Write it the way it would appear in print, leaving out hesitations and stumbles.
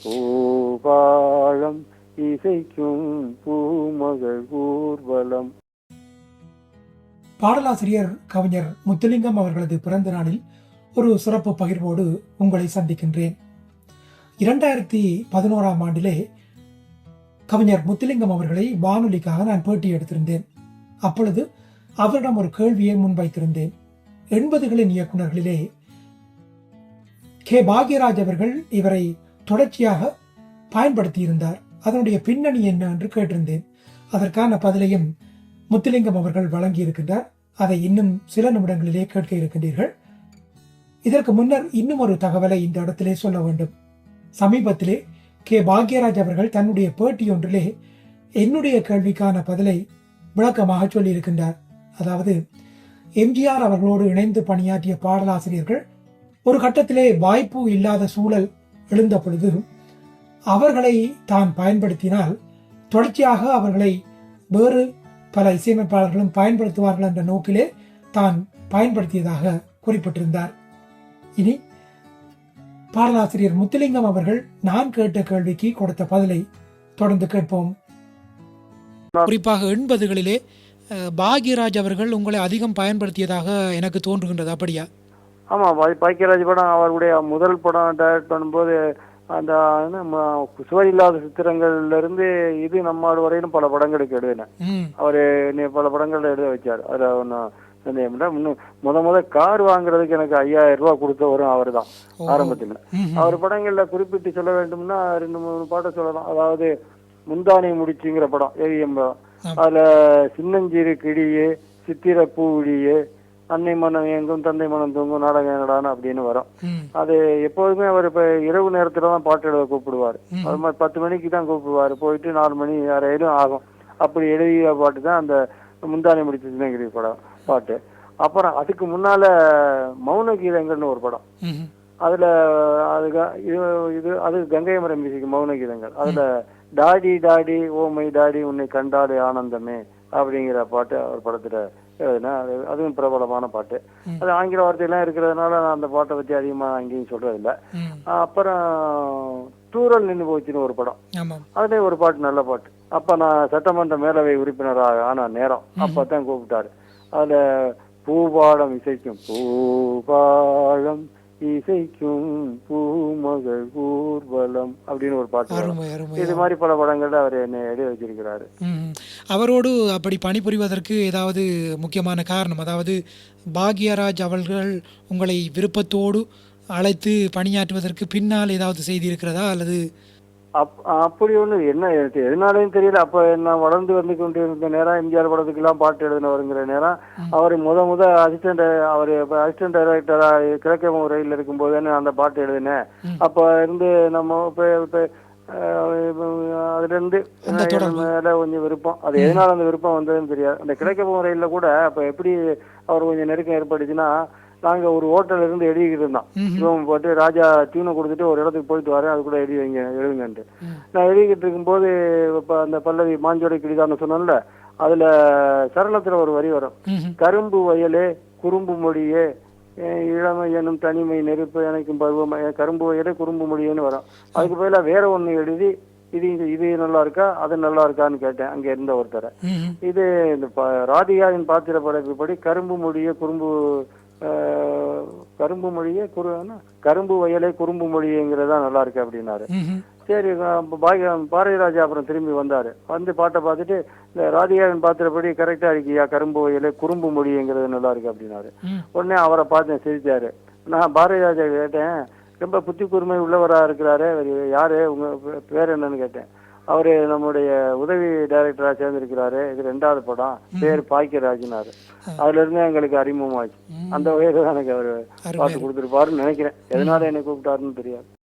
பூபாழம் இசைக்கும் பூமகள் ஊர்வலம். பாடலாசிரியர் கவிஞர் முத்துலிங்கம் அவர்களது பிறந்த நாளில் ஒரு சிறப்பு பகிர்வோடு உங்களை சந்திக்கின்றேன். 2011ஆம் ஆண்டிலே கவிஞர் முத்துலிங்கம் அவர்களை வானொலிக்காக நான் பேட்டி எடுத்திருந்தேன். அப்பொழுது அவரிடம் ஒரு கேள்வியை முன்வைத்திருந்தேன். 80களின் இயக்குநர்களிலே கே பாக்யராஜ் அவர்கள் இவரை தொடர்ச்சியாக பயன்படுத்தியிருந்தார். அதனுடைய பின்னணி என்ன என்று கேட்டிருந்தேன். அதற்கான பதிலையும் முத்துலிங்கம் அவர்கள் வழங்கி இருக்கின்றார். அதை இன்னும் சில நிமிடங்களிலே கேட்க இருக்கின்றீர்கள். இதற்கு முன்னர் இன்னும் ஒரு தகவலை இந்த இடத்திலே சொல்ல வேண்டும். சமீபத்திலே கே பாக்யராஜ் அவர்கள் தன்னுடைய பேட்டி ஒன்றிலே என்னுடைய கேள்விக்கான பதிலை விளக்கமாக சொல்லியிருக்கின்றார். அதாவது, எம்ஜிஆர் அவர்களோடு இணைந்து பணியாற்றிய பாடலாசிரியர்கள் ஒரு கட்டத்திலே வாய்ப்பு இல்லாத சூழல் எழுந்த பொழுது அவர்களை தான் பயன்படுத்தினால் தொடர்ச்சியாக அவர்களை வேறு பல இசையமைப்பாளர்களும் பயன்படுத்துவார்கள் என்ற நோக்கிலே தான் பயன்படுத்தியதாக குறிப்பிட்டிருந்தார். இனி பாடலாசிரியர் முத்துலிங்கம் அவர்கள் நான் கேட்ட கேள்விக்கு கொடுத்த பதிலை தொடர்ந்து கேட்போம். குறிப்பாக 80களிலே பாக்யராஜ் அவர்கள் உங்களை அதிகம் பயன்படுத்தியதாக எனக்கு தோன்றுகின்றது. அப்படியா? ஆமா, பாக்யராஜ் படம் அவருடைய முதல் படம் டைரக்ட் பண்ணும்போது அந்த சுவர் இல்லாத சித்திரங்கள்ல இருந்து இது நம்மாடு வரையிலும் பல படங்களுக்கு எழுதினேன். அவரு பல படங்கள் எழுத வச்சார். அதுல ஒன்னும் முத கார் வாங்குறதுக்கு எனக்கு 5000 ரூபாய் கொடுத்தவரும் அவர் தான் ஆரம்பத்துல. அவர் படங்கள்ல குறிப்பிட்டு சொல்ல வேண்டும்னா 2-3 பாட்டை சொல்லலாம். அதாவது முந்தானை முடிச்சுங்கிற படம் ஏவிஎம். அதுல சின்னஞ்சிறு கிளியே, சித்திர பூவிழியே, அன்னை மனம் எங்கும் தந்தை மனம் தூங்கும், நாடகம் என்னடான்னு அப்படின்னு வரும். அது எப்போதுமே அவர் இப்ப இரவு நேரத்துல தான் பாட்டு எழுத கூப்பிடுவார். அது மாதிரி 10 மணிக்கு தான் கூப்பிடுவாரு. போயிட்டு 4 மணி யாரையிலும் ஆகும். அப்படி எழுதிய பாட்டு தான் அந்த முந்தானை முடிச்ச சின்னங்கிரி படம் பாட்டு. அப்புறம் அதுக்கு முன்னால மௌன கீதங்கள்னு ஒரு படம். அதுல அது கங்கை மரம் மியூசிக் மௌன கீதங்கள். அதுல daddy daddy oh my daddy உன்னை கண்டாலே ஆனந்தமே அப்படிங்கிற பாட்டு அவர் படத்துல அதுவும் பிரபலமான பாட்டு. அது ஆங்கில வார்த்தையெல்லாம் இருக்கிறதுனால நான் அந்த பாட்டை பத்தி அதிகமா அங்கேயும் சொல்றதில்ல. அப்புறம் தூரல் நின்று போச்சுன்னு ஒரு படம். அதுல ஒரு பாட்டு நல்ல பாட்டு. அப்ப நான் சட்டமன்ற மேலவை உறுப்பினராக ஆன நேரம் அப்பதான் கூப்பிட்டாரு. அதுல பூபாடம் இசைக்கும் பூபாடம் இசைக்கும் பூமகள் ஊர்வலம் அப்படின்னு ஒரு பாட்டு. இது மாதிரி பல படங்கள்ல அவர் என்ன எழுதி வச்சிருக்கிறாரு. அவரோடு அப்படி பணிபுரிவதற்கு ஏதாவது முக்கியமான காரணம், அதாவது பாக்யராஜ் அவர்கள் உங்களை விருப்பத்தோடு அழைத்து பணியாற்றுவதற்கு பின்னால் ஏதாவது செய்தி இருக்கிறதா? அல்லது அப்படி ஒண்ணு என்ன எதுனாலும் தெரியல. அப்ப நான் வளர்ந்து வந்து கொண்டு இருந்த நேரம், எம்ஜிஆர் படத்துக்கு எல்லாம் பாட்டு எழுதினவருங்கிற நேரம், அவர் முத அசிஸ்டன்ட் டைரக்டரா கிழக்கே ரயில் இருக்கும்போது அந்த பாட்டு எழுதினேன். அப்ப இருந்து நம்ம அதுல இருந்து மேல கொஞ்சம் விருப்பம். அது எதனால அந்த விருப்பம் வந்ததுன்னு தெரியாது. அந்த கிழக்கே ரயில்ல கூட அப்ப எப்படி அவர் கொஞ்சம் நெருக்கம் ஏற்பட்டுச்சுன்னா, நாங்க ஒரு ஹோட்டல்ல இருந்து எழுதிக்கிட்டு இருந்தோம். போட்டு ராஜா டியூனை கொடுத்துட்டு ஒரு இடத்துக்கு போயிட்டு வரேன், அது கூட எழுதுங்கன்ட்டு நான் எழுதிக்கிட்டு இருக்கும்போது இப்ப அந்த பல்லவி மாஞ்சோடை கிளிதான்னு சொன்னோம்ல, அதுல சரளத்துல ஒரு வரி வரும். கரும்பு வயலே குறும்பு மொழியே இளமை எனும் தனிமை நெருப்பு எனக்கும் பருவம், கரும்பு வயலே குறும்பு மொழியேன்னு வரும். அதுக்கு பதிலா வேற ஒண்ணு எழுதி இது நல்லா இருக்கா அது நல்லா இருக்கான்னு கேட்டேன் அங்க இருந்த ஒருத்தரை. இது இந்த ராதிகாவின் பாத்திர படைப்புப்படி கரும்பு மொழியே கரும்பு வயலே குறும்பு மொழிங்கிறதா நல்லா இருக்கு அப்படின்னாரு. சரி, பாரதிராஜா அப்புறம் திரும்பி வந்தாரு. வந்து பாட்டை பார்த்துட்டு இந்த ராதிகாவின் பாத்திரப்படி கரெக்டா இருக்கியா, கரும்பு வயலே குறும்பு மொழிங்கிறது நல்லா இருக்கு அப்படின்னாரு. உடனே அவரை பார்த்தேன், சிரிச்சாரு. நான் பாரதிராஜா கேட்டேன், ரொம்ப புத்தி கூர்மை உள்ளவரா இருக்கிறாரு, யாரு உங்க பேர் என்னன்னு கேட்டேன். அவரு நம்முடைய உதவி டைரக்டரா சேர்ந்திருக்கிறாரு, இது 2வது படம், பேர் பாக்கியராஜ்னாரு. அதுல இருந்து எங்களுக்கு அறிமுகமாச்சு. அந்த வகையில தான் எனக்கு அவரு பாட்டு கொடுத்துருப்பாருன்னு நினைக்கிறேன். எதனால என்னை கூப்பிட்டாருன்னு தெரியாது.